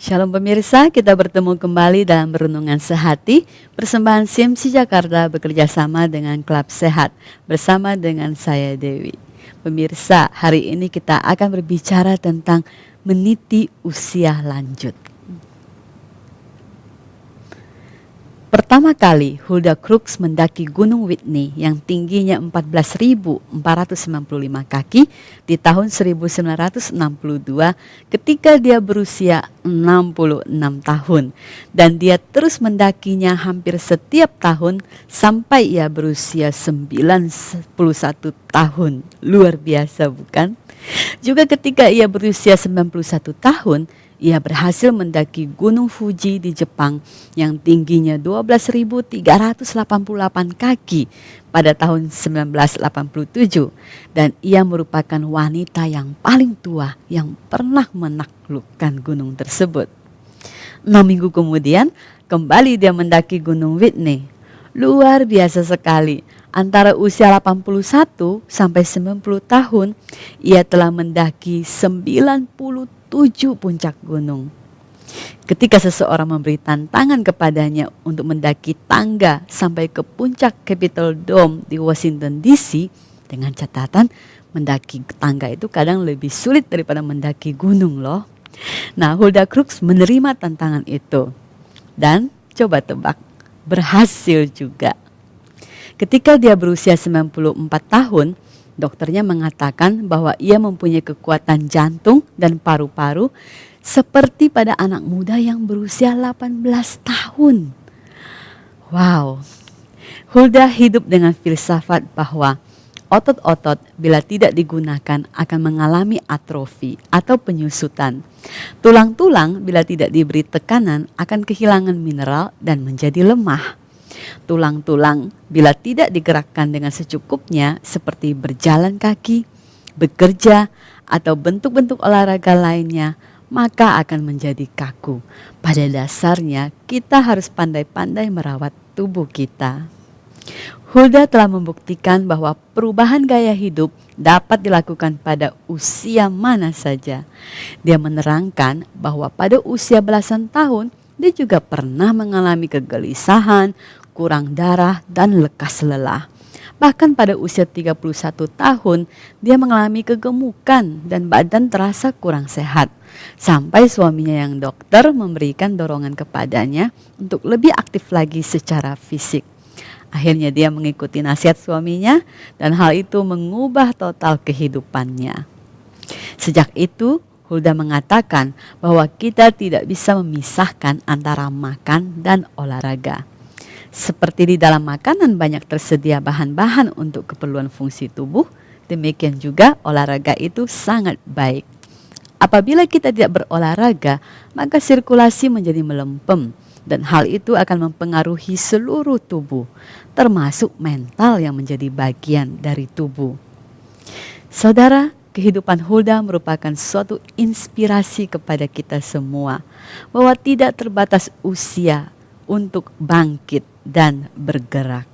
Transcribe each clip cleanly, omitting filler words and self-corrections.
Shalom pemirsa, kita bertemu kembali dalam Renungan Sehati. Persembahan CMC Jakarta bekerja sama dengan Klub Sehat bersama dengan saya Dewi. Pemirsa, hari ini kita akan berbicara tentang meniti usia lanjut. Pertama kali Hulda Crookes mendaki Gunung Whitney yang tingginya 14.495 kaki di tahun 1962 ketika dia berusia 66 tahun. Dan dia terus mendakinya hampir setiap tahun sampai ia berusia 91 tahun. Luar biasa bukan? Juga ketika ia berusia 91 tahun, ia berhasil mendaki Gunung Fuji di Jepang yang tingginya 12.388 kaki pada tahun 1987. Dan ia merupakan wanita yang paling tua yang pernah menaklukkan gunung tersebut. 6 minggu kemudian, kembali dia mendaki Gunung Whitney. Luar biasa sekali. Antara usia 81 sampai 90 tahun, ia telah mendaki 97 puncak gunung. Ketika seseorang memberi tantangan kepadanya untuk mendaki tangga sampai ke puncak Capitol Dome di Washington DC, dengan catatan mendaki tangga itu kadang lebih sulit daripada mendaki gunung loh. Nah, Hulda Crookes menerima tantangan itu dan coba tebak, berhasil juga. Ketika dia berusia 94 tahun, dokternya mengatakan bahwa ia mempunyai kekuatan jantung dan paru-paru seperti pada anak muda yang berusia 18 tahun. Wow, Hulda hidup dengan filsafat bahwa otot-otot bila tidak digunakan akan mengalami atrofi atau penyusutan. Tulang-tulang bila tidak diberi tekanan akan kehilangan mineral dan menjadi lemah. Tulang-tulang bila tidak digerakkan dengan secukupnya seperti berjalan kaki, bekerja, atau bentuk-bentuk olahraga lainnya, maka akan menjadi kaku. Pada dasarnya kita harus pandai-pandai merawat tubuh kita. Hulda telah membuktikan bahwa perubahan gaya hidup dapat dilakukan pada usia mana saja. Dia menerangkan bahwa pada usia belasan tahun dia juga pernah mengalami kegelisahan, kurang darah, dan lekas lelah. Bahkan pada usia 31 tahun, dia mengalami kegemukan dan badan terasa kurang sehat. Sampai suaminya yang dokter memberikan dorongan kepadanya untuk lebih aktif lagi secara fisik. Akhirnya dia mengikuti nasihat suaminya dan hal itu mengubah total kehidupannya. Sejak itu, Hulda mengatakan bahwa kita tidak bisa memisahkan antara makan dan olahraga. Seperti di dalam makanan banyak tersedia bahan-bahan untuk keperluan fungsi tubuh, demikian juga olahraga itu sangat baik. Apabila kita tidak berolahraga, maka sirkulasi menjadi melempem dan hal itu akan mempengaruhi seluruh tubuh, termasuk mental yang menjadi bagian dari tubuh. Saudara, kehidupan Hulda merupakan suatu inspirasi kepada kita semua bahwa tidak terbatas usia untuk bangkit dan bergerak.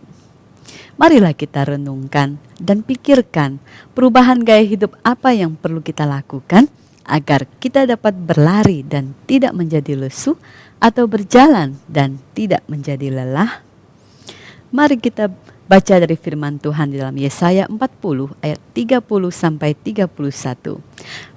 Marilah kita renungkan dan pikirkan perubahan gaya hidup apa yang perlu kita lakukan agar kita dapat berlari dan tidak menjadi lesu atau berjalan dan tidak menjadi lelah. Mari kita baca dari firman Tuhan di dalam Yesaya 40 ayat 30 sampai 31.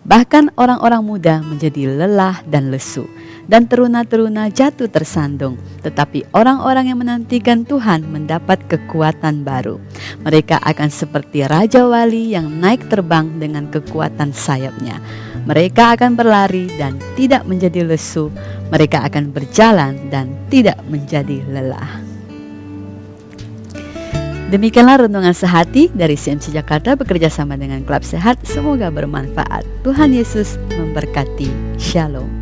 Bahkan orang-orang muda menjadi lelah dan lesu, dan teruna-teruna jatuh tersandung. Tetapi orang-orang yang menantikan Tuhan mendapat kekuatan baru. Mereka akan seperti Raja Wali yang naik terbang dengan kekuatan sayapnya. Mereka akan berlari dan tidak menjadi lesu. Mereka akan berjalan dan tidak menjadi lelah. Demikianlah Renungan Sehati dari CMC Jakarta bekerja sama dengan Klub Sehat. Semoga bermanfaat. Tuhan Yesus memberkati. Shalom.